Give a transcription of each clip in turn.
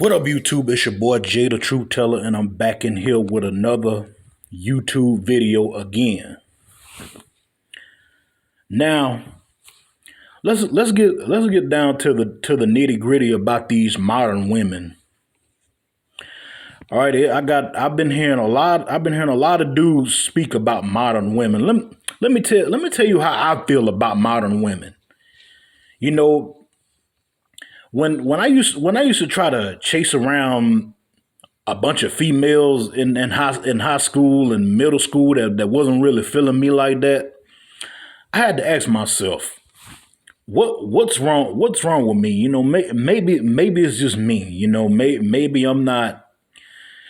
What up, YouTube? It's your boy Jay the Truth Teller, and I'm back in here with another YouTube video again. Now, let's get down to the nitty gritty about these modern women. All right, I've been hearing a lot of dudes speak about modern women. Let me tell you how I feel about modern women. You know, when I used to try to chase around a bunch of females in high school and middle school that wasn't really feeling me like that, I had to ask myself, what's wrong? What's wrong with me? Maybe it's just me. Maybe I'm not.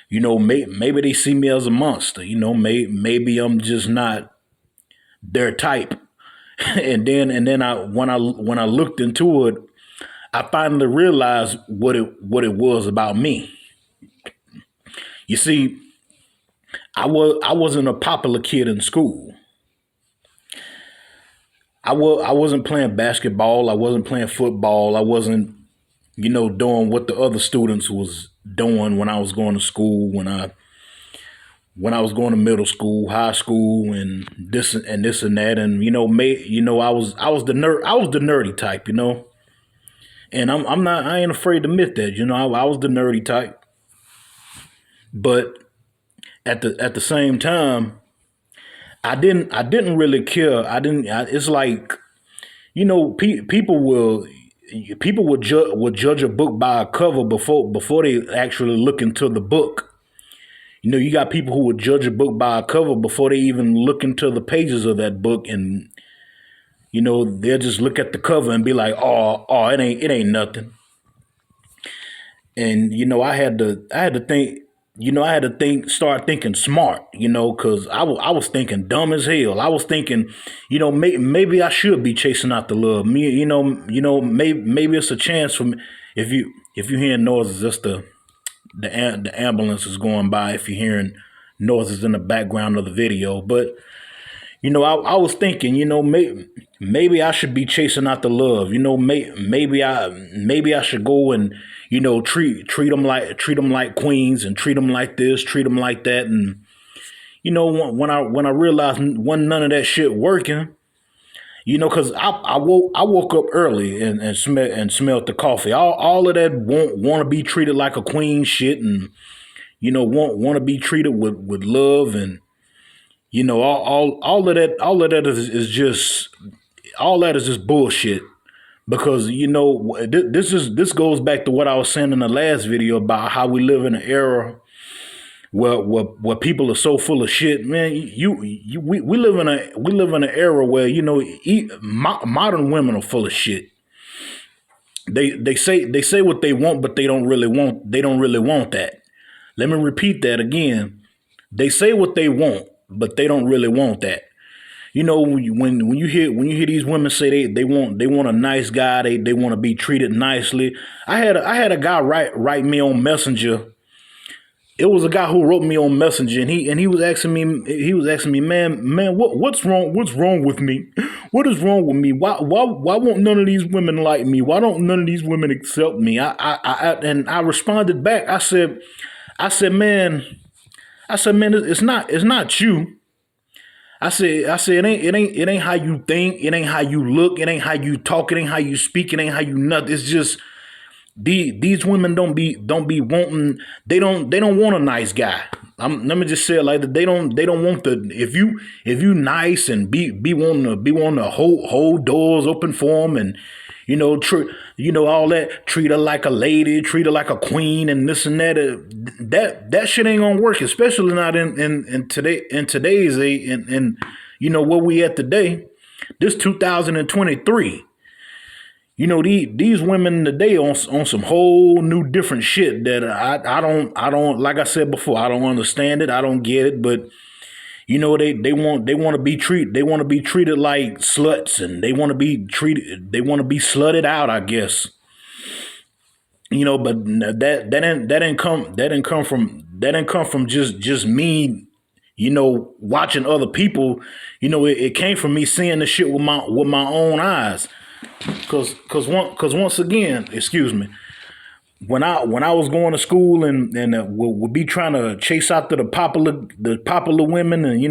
Maybe they see me as a monster. Maybe I'm just not their type. and then when I looked into it, I finally realized what it was about me. You see, I wasn't a popular kid in school. I wasn't playing basketball. I wasn't playing football. I wasn't, doing what the other students was doing when I was going to school, when I was going to middle school, high school, and this and that. And I was the nerdy type, and I ain't afraid to admit that, I was the nerdy type. But at the same time, I didn't really care. It's like, people would judge a book by a cover before they actually look into the book. You got people who would judge a book by a cover before they even look into the pages of that book, and they'll just look at the cover and be like, oh, it ain't nothing. And I had to start thinking smart, because I was thinking dumb as hell. I was thinking, maybe I should be chasing out the love. Maybe it's a chance for me. If you hearing noises, that's the ambulance is going by. If you're hearing noises in the background of the video, but I was thinking, maybe I should be chasing out the love. Maybe I should go and treat them like queens, and treat them like this, treat them like that. And when I realized wasn't none of that shit working, because I woke up early and smelled the coffee. All of that want to be treated like a queen shit, and want to be treated with love, and all of that is just, all that is just bullshit. Because this goes back to what I was saying in the last video about how we live in an era where people are so full of shit, man. We live in an era where modern women are full of shit. They say what they want, but they don't really want that. Let me repeat that again. They say what they want, but they don't really want that. When you hear these women say they want a nice guy, they want to be treated nicely. I had a guy write me on Messenger. It was a guy who wrote me on Messenger, and he was asking me, man, what's wrong with me? What is wrong with me? Why won't none of these women like me? Why don't none of these women accept me? I responded back. I said, man, it's not you. I said it ain't how you think, it ain't how you look, it ain't how you talk, it ain't how you speak, it ain't how you nothing. It's just these women don't be wanting, they don't want a nice guy. Let me just say it like that. They don't want if you nice and be wanting to hold doors open for them, and all that, treat her like a lady, treat her like a queen, and this and that. That shit ain't gonna work, especially not in today's age, and where we at today. This 2023. These women today on some whole new different shit that I don't, like I said before, I don't understand it, I don't get it, but they want to be treated like sluts, and they want to be slutted out, I guess. But that didn't come from just me, watching other people. It came from me seeing the shit with my own eyes. Cause once again, excuse me, when I was going to school and would be trying to chase after the popular women and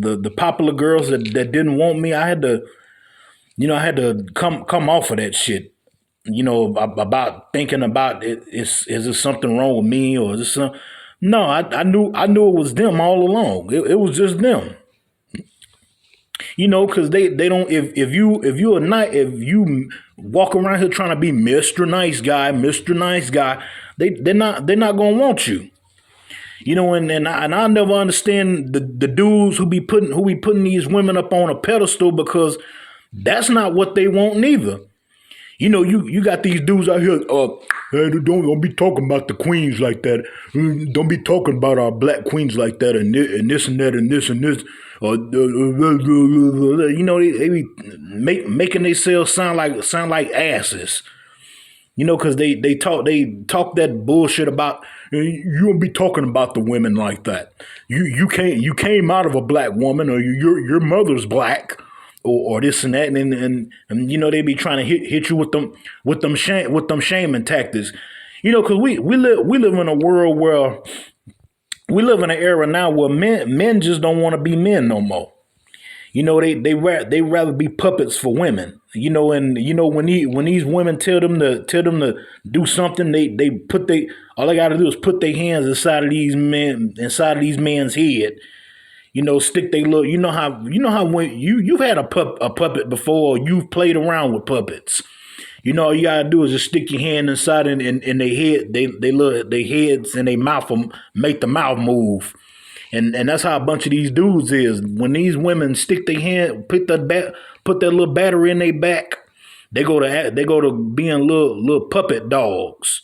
the popular girls that didn't want me, I had to come off of that shit. About thinking about it. Is there something wrong with me, or is this some? No, I knew it was them all along. It was just them. Because they don't. If you walk around here trying to be Mr. Nice Guy, they're not gonna want you. And I never understand the dudes who be putting these women up on a pedestal, because that's not what they want neither. You got these dudes out here. Hey, don't be talking about the queens like that. Don't be talking about our black queens like that, and this and that and this and this. They be making themselves sound like asses. Because they talk that bullshit about, you don't be talking about the women like that. You came out of a black woman, or your mother's black, or this and that, and they be trying to hit you with them shaming tactics. Because we live in a world where we live in an era now where men just don't want to be men no more. They rather be puppets for women. When these women tell them to do something, they all they got to do is put their hands inside of these men's head. Stick they little. You know how when you've had a puppet before, or you've played around with puppets. All you gotta do is just stick your hand inside and they head, they look their heads and they mouth them, make the mouth move. And that's how a bunch of these dudes is. When these women stick their hand, put that little battery in their back, they go to being little puppet dogs.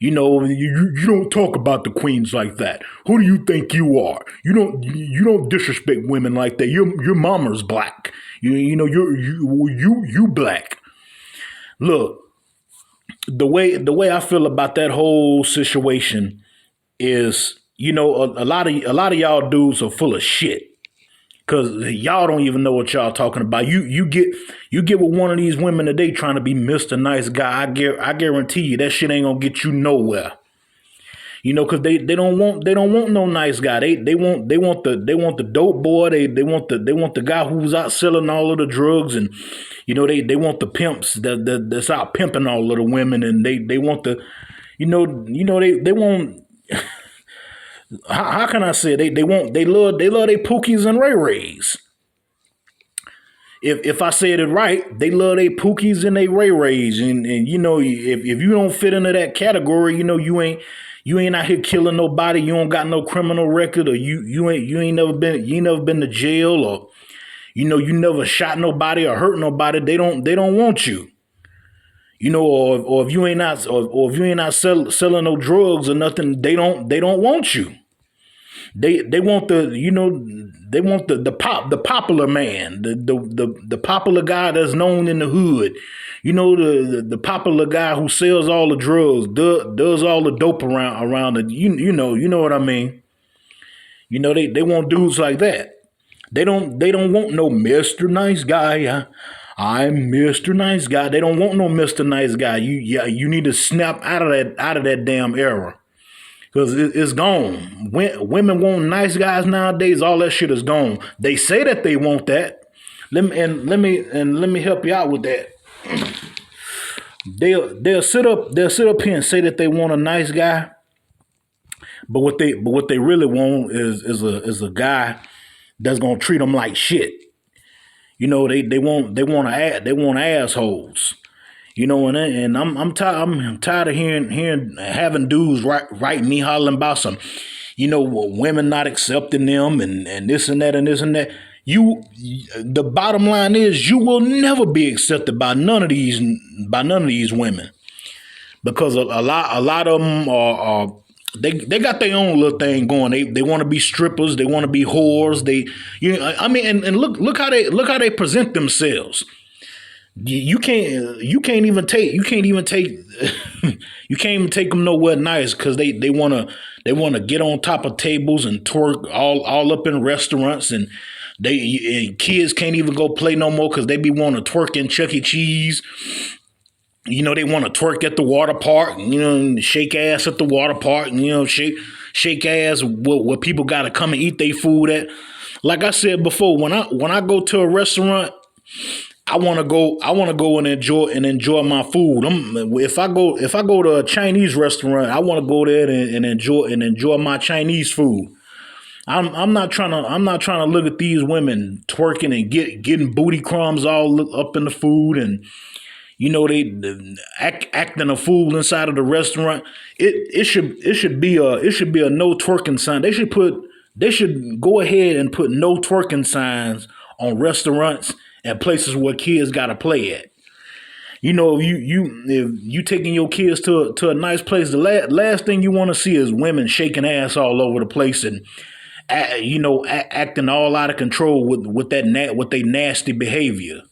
You don't talk about the queens like that. Who do you think you are? You don't disrespect women like that. Your mama's black. You black. Look, the way I feel about that whole situation is, a lot of y'all dudes are full of shit. Cause y'all don't even know what y'all talking about. You get with one of these women today trying to be Mr. Nice Guy. I guarantee you that shit ain't gonna get you nowhere. Cause they don't want no nice guy. They want the dope boy. They want the guy who's out selling all of the drugs, and they want the pimps that's out pimping all of the women, and they want the they want. How can I say they love they Pookies and Ray Rays. If I said it right, they love they Pookies and they Ray Rays, and if you don't fit into that category, you ain't out here killing nobody. You don't got no criminal record, or you ain't never been to jail, or you never shot nobody or hurt nobody. They don't want you. Or if you ain't not selling no drugs or nothing, they don't want you. They want the popular man, the popular guy that's known in the hood. The popular guy who sells all the drugs, does all the dope around it. You know what I mean. They want dudes like that. They don't want no Mr. Nice Guy. I'm Mr. Nice Guy. They don't want no Mr. Nice Guy. You need to snap out of that damn era. Because it's gone. Women want nice guys nowadays. All that shit is gone. They say that they want that. Let me help you out with that. They'll sit up here and say that they want a nice guy, but what they really want is a guy that's gonna treat them like shit. They want assholes. And I'm tired of hearing having dudes write me hollering about some, women not accepting them and this and that and this and that. The bottom line is you will never be accepted by none of these women, because a lot of them are they got their own little thing going. They want to be strippers. They want to be whores. And look how they present themselves. You can't even take you can't even take them nowhere nice, because they want to get on top of tables and twerk all up in restaurants, and kids can't even go play no more because they be wanting to twerk in Chuck E. Cheese. You know, they want to twerk at the water park, you know, and shake ass at the water park, and, you know, shake ass where people got to come and eat their food at. Like I said before, when I go to a restaurant, I want to go and enjoy my food. If I go to a Chinese restaurant, I want to go there and enjoy my Chinese food. I'm not trying to look at these women twerking and getting booty crumbs all up in the food, and they acting a fool inside of the restaurant. It should be a no twerking sign. They should go ahead and put no twerking signs on restaurants and places where kids gotta play at. If you taking your kids to a nice place, the last thing you want to see is women shaking ass all over the place and acting all out of control with their nasty behavior.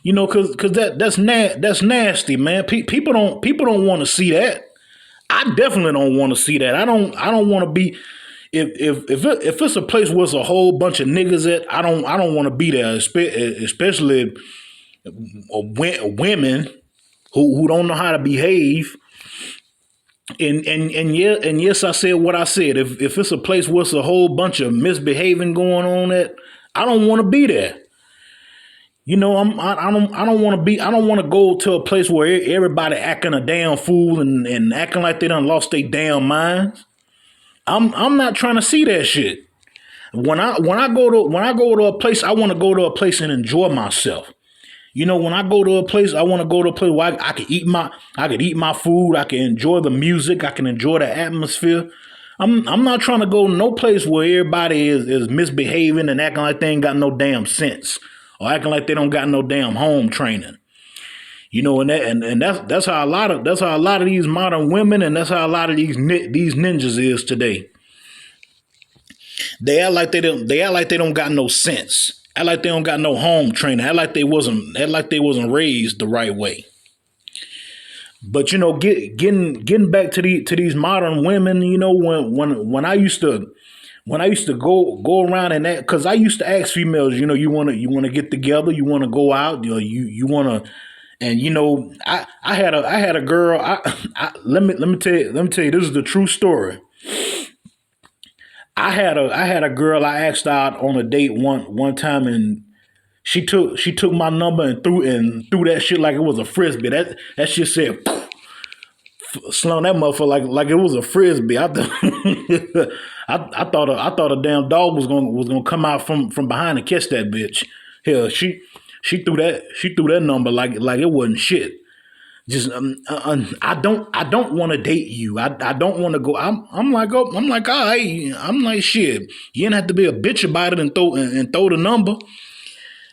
Because that's nasty, man. People don't want to see that. I definitely don't want to see that. I don't want to be if it's a place where it's a whole bunch of niggas at. I don't want to be there, especially women who don't know how to behave. And yes, I said what I said. If it's a place where it's a whole bunch of misbehaving going on at, I don't want to be there. I don't want to go to a place where everybody acting a damn fool and acting like they done lost their damn minds. I'm not trying to see that shit. When I go to a place, I want to go to a place and enjoy myself. When I go to a place, I want to go to a place where I can eat my food, I can enjoy the music, I can enjoy the atmosphere. I'm not trying to go no place where everybody is misbehaving and acting like they ain't got no damn sense, or acting like they don't got no damn home training. And that's how a lot of these modern women, and that's how a lot of these ninjas is today. They act like they don't got no sense. Act like they don't got no home training. Act like they wasn't raised the right way. But getting back to these modern women, when I used to go around and that, because I used to ask females, you want to get together, you want to go out, you want to, and I had a girl. Let me tell you, this is the true story. I had a girl I asked out on a date one time, and she took my number and threw that shit like it was a frisbee. That shit said slung that motherfucker like it was a frisbee. I thought a damn dog was gonna come out from behind and catch that bitch. Hell, she threw that number like it wasn't shit. Just I don't want to date you. I don't want to go. I'm like, all right. I'm like, shit. You didn't have to be a bitch about it and throw the number.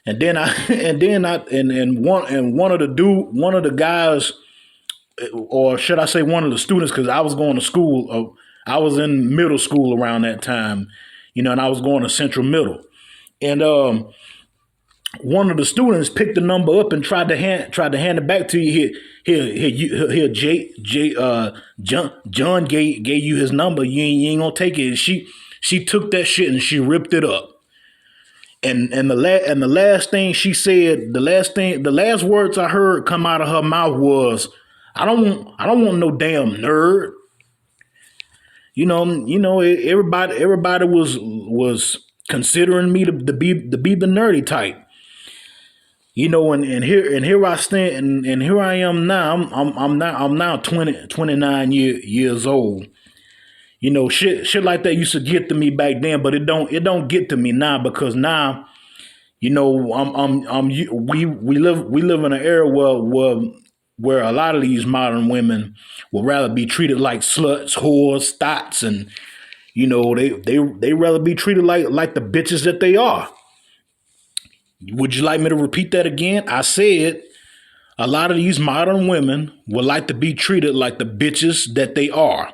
And one of the guys, or should I say one of the students, because I was going to school. I was in middle school around that time, and I was going to Central Middle, and one of the students picked the number up and tried to hand it back to you. Here, John gave you his number. You ain't gonna take it. And she took that shit and she ripped it up. And the last thing she said, the last words I heard come out of her mouth was, I don't want no damn nerd. Everybody was considering me to be the nerdy type. And here I stand, and here I am now. I'm now 29 years old. Shit like that used to get to me back then, but it don't get to me now, because now, we live in an era where a lot of these modern women would rather be treated like sluts, whores, thots, and they rather be treated like the bitches that they are. Would you like me to repeat that again? I said a lot of these modern women would like to be treated like the bitches that they are.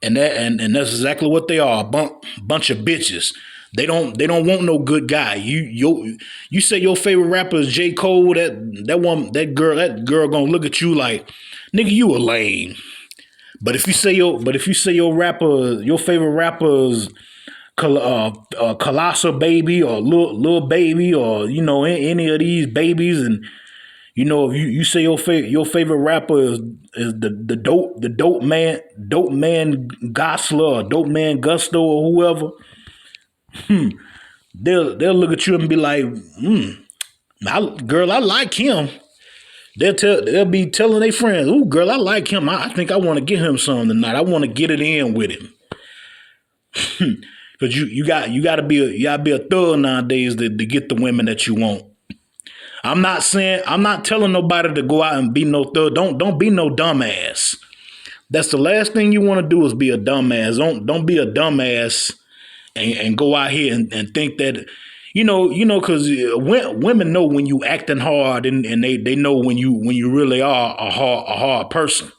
And that's exactly what they are, a bunch of bitches. They don't want no good guy. You say your favorite rapper is J. Cole, that girl gonna look at you like, nigga, you a lame. But if you say your favorite rapper is Colossal Baby or Lil Baby, or any of these babies, and You know, if you say your favorite rapper is the dope man Gosler or dope man Gusto or whoever, they'll look at you and be like, girl, I like him. They'll be telling their friends, "Ooh, girl, I like him. I think I want to get him some tonight. I want to get it in with him." Because you gotta be a thug nowadays to get the women that you want. I'm not telling nobody to go out and be no thug. Don't be no dumbass. That's the last thing you want to do is be a dumbass. Don't be a dumbass and go out here and think that because women know when you acting hard and they know when you really are a hard person.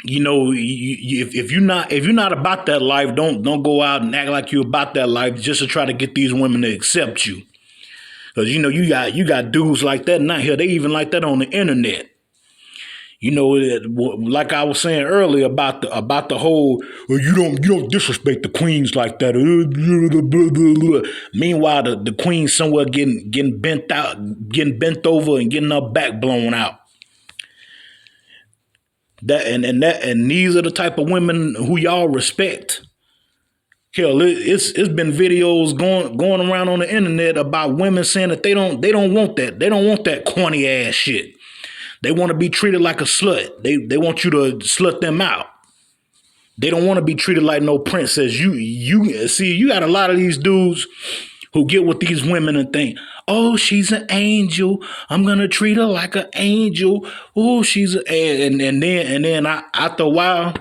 If you're not about that life, don't go out and act like you're about that life just to try to get these women to accept you. Because you got dudes like that not here. They even like that on the internet. Like I was saying earlier about the whole, well, you don't disrespect the queens like that. Meanwhile, the queen's somewhere getting bent over and getting her back blown out. And these are the type of women who y'all respect. Hell, it's been videos going around on the internet about women saying that they don't want that. They don't want that corny ass shit. They want to be treated like a slut. They want you to slut them out. They don't want to be treated like no princess. You see, you got a lot of these dudes who get with these women and think, oh, she's an angel. I'm gonna treat her like an angel. Oh, and then after a while,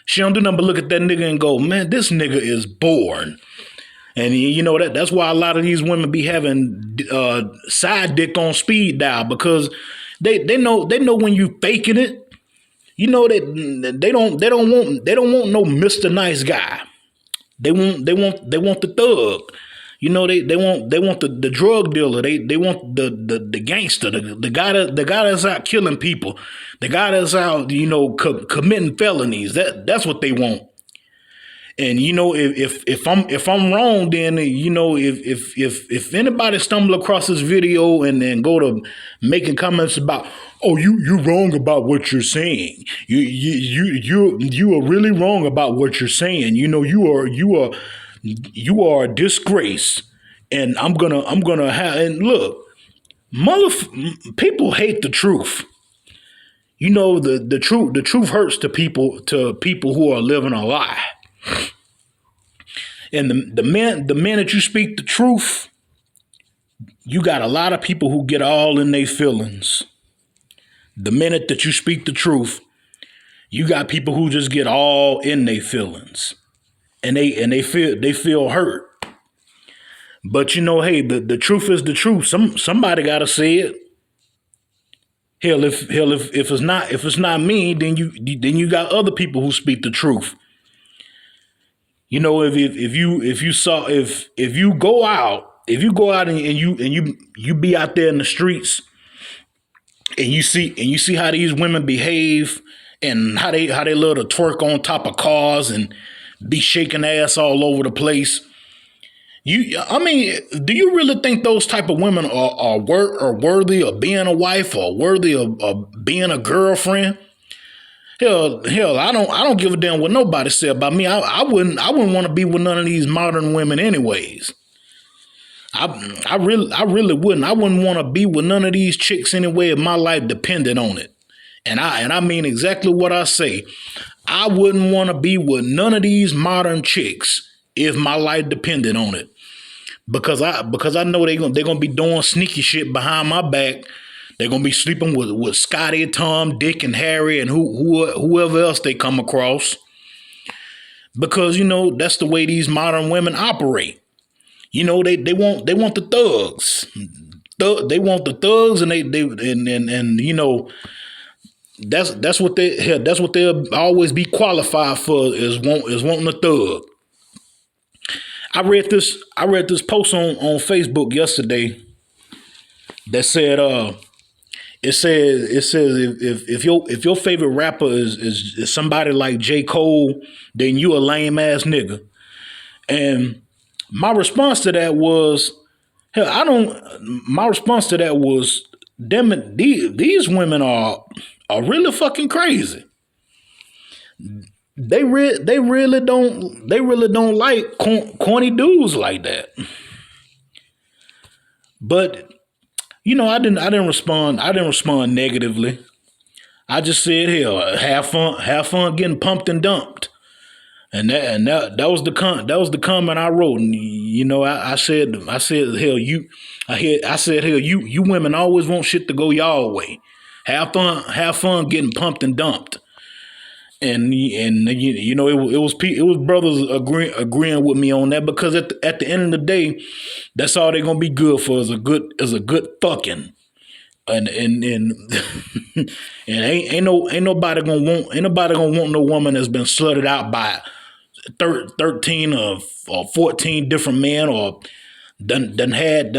she don't do nothing but look at that nigga and go, man, this nigga is boring. And that's why a lot of these women be having side dick on speed dial, because they know when you faking it. They don't want no Mr. Nice Guy. They want the thug. They want the drug dealer. They want the gangster, the guy that's out killing people, the guy that's out committing felonies. That's what they want. And if I'm wrong, then if anybody stumble across this video and then go to making comments about, oh, you're wrong about what you're saying, you are really wrong about what you're saying, you are a disgrace, and I'm gonna have, and look, people hate the truth. The truth hurts to people who are living a lie. And the minute you speak the truth, you got a lot of people who get all in their feelings. The minute that you speak the truth, you got people who just get all in their feelings, and they feel hurt. But hey, the truth is the truth. Somebody gotta say it. Hell, if it's not me, then you got other people who speak the truth. If you go out and you be out there in the streets and you see how these women behave and how they love to twerk on top of cars and be shaking ass all over the place. Do you really think those type of women are worthy of being a wife or worthy of being a girlfriend? Hell, I don't give a damn what nobody said about me. I wouldn't want to be with none of these modern women anyways. I really wouldn't. I wouldn't want to be with none of these chicks anyway if my life depended on it. And I mean exactly what I say. I wouldn't want to be with none of these modern chicks if my life depended on it. Because I know they're gonna be doing sneaky shit behind my back. They're going to be sleeping with Scotty, Tom, Dick, and Harry, and whoever else they come across. Because, that's the way these modern women operate. They want the thugs. They want the thugs, and that's what they'll always be qualified for is wanting a thug. I read this post on Facebook yesterday that said It says if your favorite rapper is somebody like J. Cole, then you a lame ass nigga. And my response to that was, these women are really fucking crazy. They really don't like corny dudes like that. But I didn't respond negatively. I just said, hell, have fun getting pumped and dumped. That was the comment I wrote. And I said, hell, you women always want shit to go y'all way. Have fun getting pumped and dumped. And it was brothers agreeing with me on that, because at the end of the day, that's all they're gonna be good for is a good fucking. And ain't nobody gonna want no woman that's been slutted out by 13 or 14 different men, or done had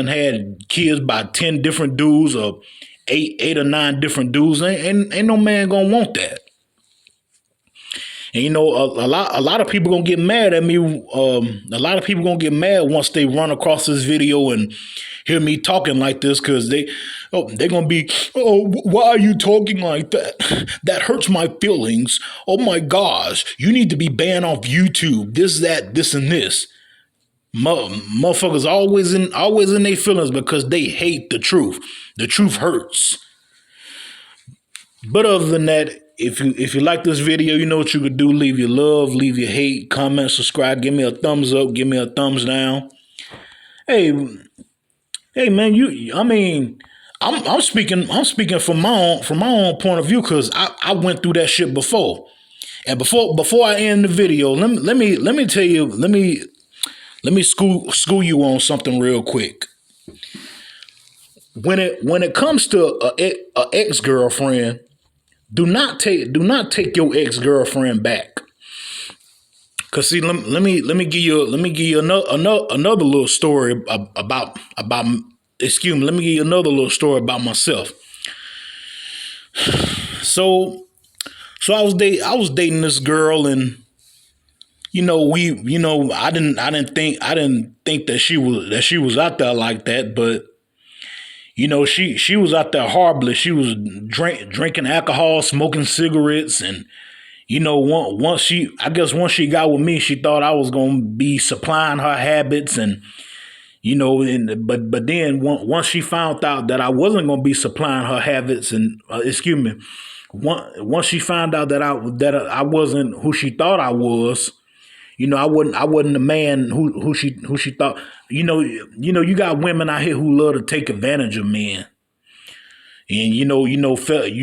kids by 10 different dudes, or eight or nine different dudes. Ain't no man gonna want that. And a lot of people gonna get mad at me. A lot of people gonna get mad once they run across this video and hear me talking like this, because they're gonna be, oh, why are you talking like that? That hurts my feelings. Oh my gosh, you need to be banned off YouTube. This, that, this, and this. Motherfuckers always in their feelings because they hate the truth. The truth hurts. But other than that, if you like this video, you know what you could do. Leave your love, leave your hate, comment, subscribe, give me a thumbs up, give me a thumbs down. Hey man, I'm speaking from my own point of view, because I went through that shit before. And before I end the video, let me tell you, let me school you on something real quick. When it comes to a ex-girlfriend, do not take your ex-girlfriend back. Cause see, let me give you another little story about. Excuse me. Let me give you another little story about myself. So I was dating this girl, and I didn't think that she was out there like that, but she was out there horribly. She was drinking alcohol, smoking cigarettes, and once she got with me, she thought I was gonna be supplying her habits, and but then once she found out that I wasn't gonna be supplying her habits, and once she found out that I wasn't who she thought I was, I wasn't the man who she thought. You got women out here who love to take advantage of men. And you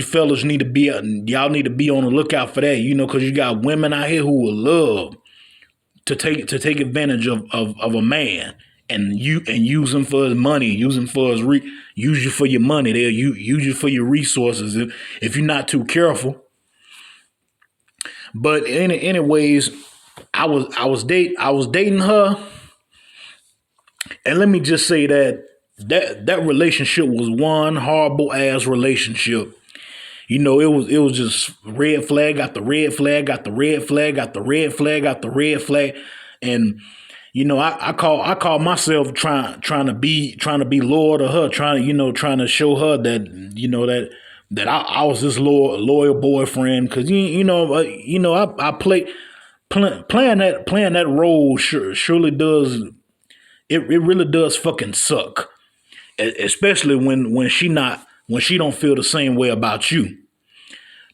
fellas need to be on the lookout for that, because you got women out here who will love to take advantage of a man, and use him for his money, use you for your money. They'll use you for your resources if you're not too careful. But anyways, I was dating her, and let me just say that relationship was one horrible ass relationship. It was just red flag, got the red flag, got the red flag, got the red flag, got the red flag. And I call myself trying to be loyal to her, trying to show her that that I was this loyal boyfriend, because I playing that role surely does, it really does fucking suck. Especially when she don't feel the same way about you.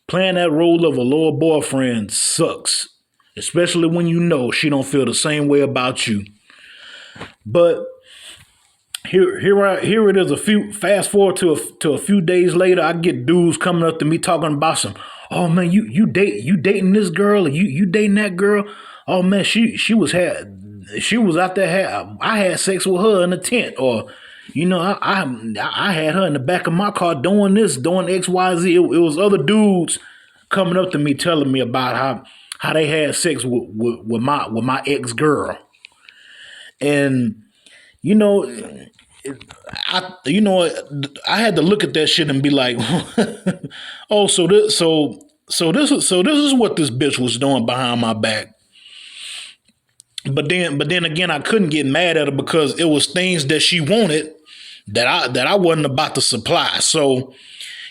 Playing that role of a loyal boyfriend sucks, especially when she don't feel the same way about you. But here it is. Fast forward to a few days later, I get dudes coming up to me talking about some. Oh man, you dating this girl? Or you dating that girl? Oh man, she was out there. I had sex with her in the tent, or. I had her in the back of my car doing this, doing XYZ. It was other dudes coming up to me telling me about how they had sex with my ex girl, and I had to look at that shit and be like, oh, so this is what this bitch was doing behind my back. But then again, I couldn't get mad at her because it was things that she wanted that I wasn't about to supply. So,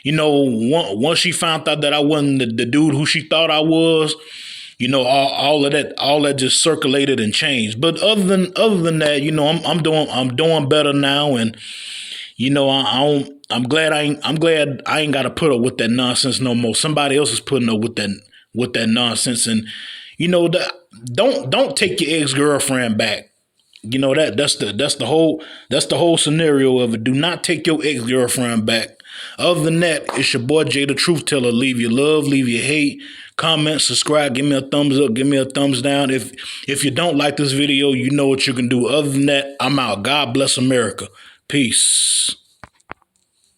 once she found out that I wasn't the dude who she thought I was, all of that just circulated and changed. But other than that, I'm doing better now, and I'm glad I ain't got to put up with that nonsense no more. Somebody else is putting up with that nonsense, and don't take your ex-girlfriend back. That's the whole scenario of it. Do not take your ex-girlfriend back. Other than that, it's your boy Jay the Truth Teller. Leave your love, leave your hate, comment, subscribe, give me a thumbs up, give me a thumbs down. If you don't like this video, you know what you can do. Other than that, I'm out. God bless America. Peace.